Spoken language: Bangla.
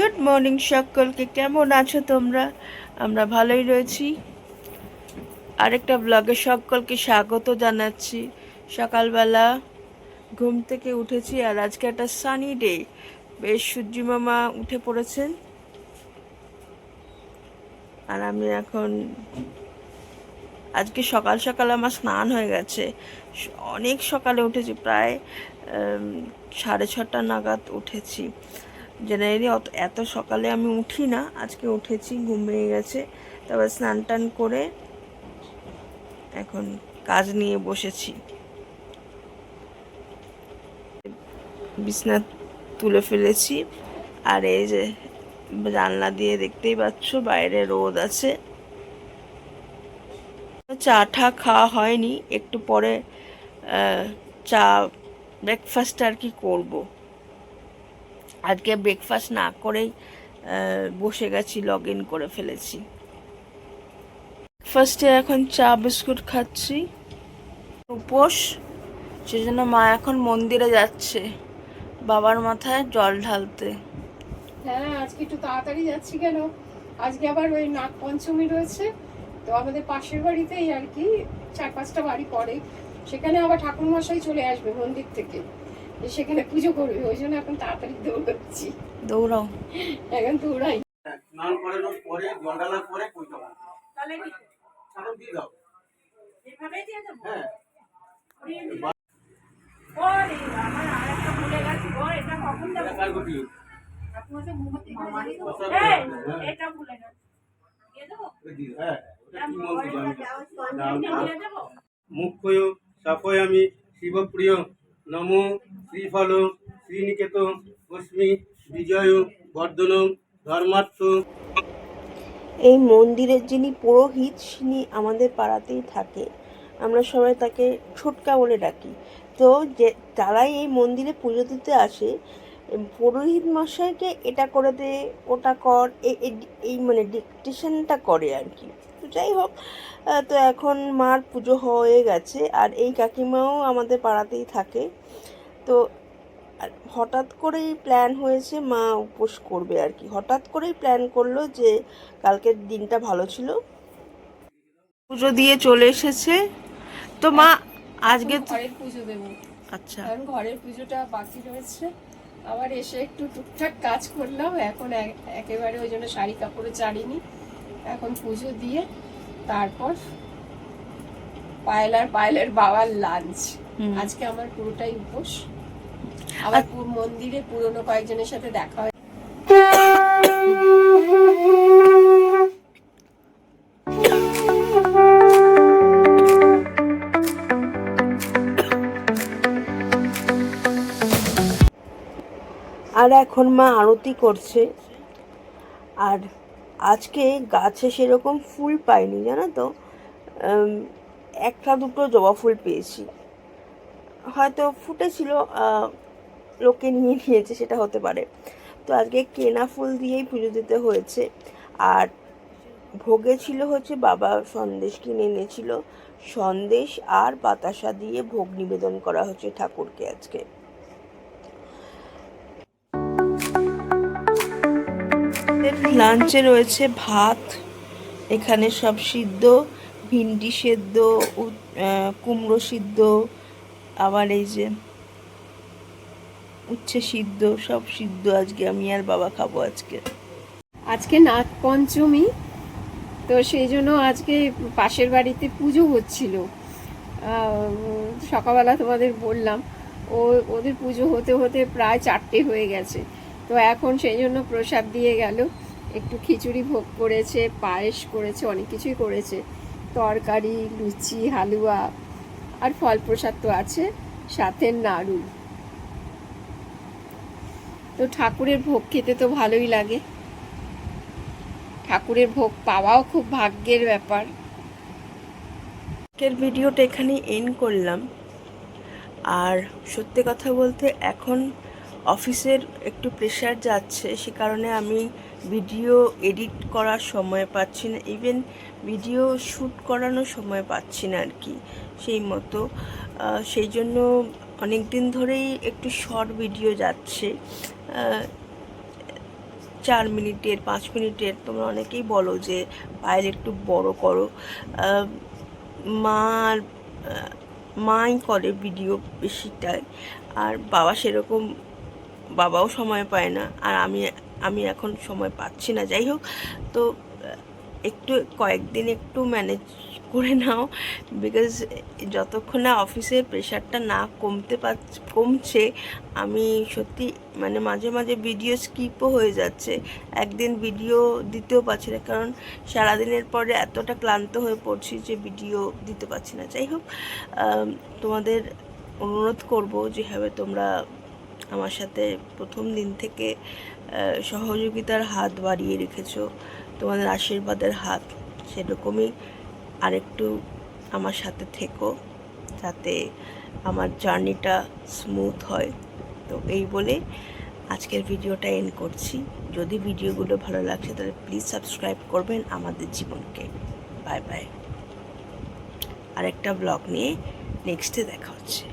গুড মর্নিং সকলকে, কেমন আছো তোমরা? আমরা ভালোই রয়েছি। আরেকটা ব্লগে সকলকে স্বাগত জানাচ্ছি। সকালবেলা ঘুম থেকে উঠেছি আর আজকে একটা সানি ডে, বেশ সূর্য মামা উঠে পড়েছেন। আর আমি এখন আজকে সকাল সকাল আমার স্নান হয়ে গেছে, অনেক সকালে উঠেছি, প্রায় 6:30 নাগাদ উঠেছি। জেনারেলি এত সকালে আমি উঠি না, আজকে উঠেছি, ঘুম ভেঙে গেছে। তারপর স্নান টান করে এখন কাজ নিয়ে বসেছি। বিছনা তুলে ফেলেছি আর এই যে জানলা দিয়ে দেখতেই পাচ্ছ বাইরে রোদ আছে। চা টা খাওয়া হয়নি, একটু পরে চা ব্রেকফাস্ট আর কি করব। আজকে ব্রেকফাস্ট না করেই বসে গেছি, লগ ইন করে ফেলেছি। ফার্স্টে এখন চা বিস্কুট খাচ্ছি, উপোস, সেজন্য মা এখন মন্দিরে যাচ্ছে বাবার মাথায় জল ঢালতে। হ্যাঁ, আজকে একটু তাড়াতাড়ি যাচ্ছি। কেন? আজকে আবার ওই নাগ পঞ্চমী রয়েছে, তো আমাদের পাশের বাড়িতেই আর কি 4-5টা বাড়ি পরে, সেখানে আবার ঠাকুরমশাই চলে আসবে মন্দির থেকে, সেখানে পুজো করবে। ওই জন্য এখন তাড়াতাড়ি দৌড়াচ্ছি। দৌড়াও, এখন দৌড়াই। স্নান করানোর পরে জল ঢালার পরে কইতে হবে তাহলে কি ছাড়ো দিয়ে দাও এভাবে দিয়ে দেব। হ্যাঁ, ওরে আমার আরেকটা ভুলে গেছি গো, এটা কখন দেব? কার গুটি আপনাদের মুহূর্তে এই এটা ভুলে গেছি, দিয়ে দেব। হ্যাঁ, ওটা কি মন্ত্র দিয়ে দেব? মুখ্যয় সাপয়ামি শিবপ্রিয় নমো শ্রীফল শ্রীনিকেত বস্মি বিজয় বর্ধন ধর্মার্থ। এই মন্দিরের যিনি পুরোহিত তিনি আমাদের পাড়াতেই থাকে, আমরা সবাই তাকে ছোটকা বলে ডাকি। তো যে তারাই এই মন্দিরে পুজো দিতে আসে, পুরোহিত মশাইকে এটা করে দে, ওটা কর, এই মানে ডিকটেশনটা করে আর কি। তো যাই হোক, তো এখন মার পুজো হয়ে গেছে আর এই কাকিমাও আমাদের পাড়াতেই থাকে। তো আর হঠাৎ করেই প্ল্যান হয়েছে মা উপোস করবে আর কি, হঠাৎ করেই প্ল্যান করলো যে কালকের দিনটা ভালো ছিল, পুজো দিয়ে চলে এসেছে। তো মা আজকে ঘরের পুজো দেবো। আচ্ছা, কারণ ঘরের পুজোটা বাকি রয়েছে, আবার এসে একটু টুকটাক কাজ করলাম। এখন একেবারে ওই জন্য শাড়ি কাপড়ে চাড়িনি, এখন পুজো দিয়ে তারপর পায়েলের বাবার লাঞ্চ। আজকে আমার পুরোটাই উপোস। আবার মন্দিরে পুরনো কয়েকজনের সাথে দেখা হয়। আর এখন মা আরতি করছে। আর আজকে গাছে সেরকম ফুল পাইনি, জানো তো, একটা দুটো জবা ফুল পেয়েছি, হয়তো ফুটেছিল, লোকে নিয়ে নিয়েছে, সেটা হতে পারে। তো আজকে কেনা ফুল দিয়েই পুজো দিতে হয়েছে। আর ভোগে ছিল হচ্ছে বাবা সন্দেশ কিনে এনেছিল, সন্দেশ আর বাতাসা দিয়ে ভোগ নিবেদন করা হচ্ছে ঠাকুরকে আজকে। লাঞ্চে রয়েছে ভাত, এখানে সব সিদ্ধ, ভিন্ডি সেদ্ধ, কুমড়ো সিদ্ধ, আবার এই যে উচ্ছে সিদ্ধ, সব সিদ্ধ আজকে আমি আর বাবা খাবো আজকে নাগ পঞ্চমী, তো সেই জন্য আজকে পাশের বাড়িতে পুজো হচ্ছিল। সকালবেলা তোমাদের বললাম, ওদের পুজো হতে হতে প্রায় 4টে হয়ে গেছে। তো এখন সেই জন্য প্রসাদ দিয়ে গেল, একটু খিচুড়ি ভোগ করেছে, পায়েস করেছে, অনেক কিছুই করেছে, তরকারি, লুচি, হালুয়া, আর ফল প্রসাদ তো আছে, সাথে নাড়ু। তো ঠাকুরের ভোগ খেতে তো ভালোই লাগে, ঠাকুরের ভোগ পাওয়াও খুব ভাগ্যের ব্যাপার। আজকের ভিডিওটা এখানেই এন্ড করলাম। আর সত্যি কথা বলতে এখন অফিসের একটু প্রেশার যাচ্ছে, সে কারণে আমি ভিডিও এডিট করার সময় পাচ্ছি না, ইভেন ভিডিও শ্যুট করানোর সময় পাচ্ছি না আর কি সেই মতো। সেই জন্য অনেক দিন ধরেই একটু শর্ট ভিডিও যাচ্ছে। 4 মিনিটের 5 মিনিটের, তোমরা অনেকেই বলো যে পায়েল একটু বড় করো। মা মাই করে ভিডিও বেশিটাই, আর বাবা সেরকম, বাবাও সময় পায় না, আর আমি এখন সময় পাচ্ছি না। যাই হোক, তো একটু কয়েকদিন একটু ম্যানেজ করে নাও, বিকজ যতক্ষণ না অফিসের প্রেশারটা না কমছে, আমি সত্যি মানে মাঝে মাঝে ভিডিও স্কিপও হয়ে যাচ্ছে, একদিন ভিডিও দিতেও পারছি না, কারণ সারাদিনের পরে এতটা ক্লান্ত হয়ে পড়ছি যে ভিডিও দিতে পারছি না। যাই হোক, তোমাদের অনুরোধ করব, যেভাবে তোমরা আমার সাথে প্রথম দিন থেকে সহযোগিতার হাত বাড়িয়ে রেখেছো, তোমাদের আশীর্বাদের হাত, সেরকমই আরেকটু আমার সাথে থেকো, যাতে আমার জার্নিটা স্মুথ হয়। তো এই বলে আজকের ভিডিওটা এন্ড করছি। যদি ভিডিওগুলো ভালো লাগছে তাহলে প্লিজ সাবস্ক্রাইব করবেন আমাদের জীবনকে। Bye bye. আরেকটা ব্লগ নিয়ে নেক্সটে দেখা হচ্ছে।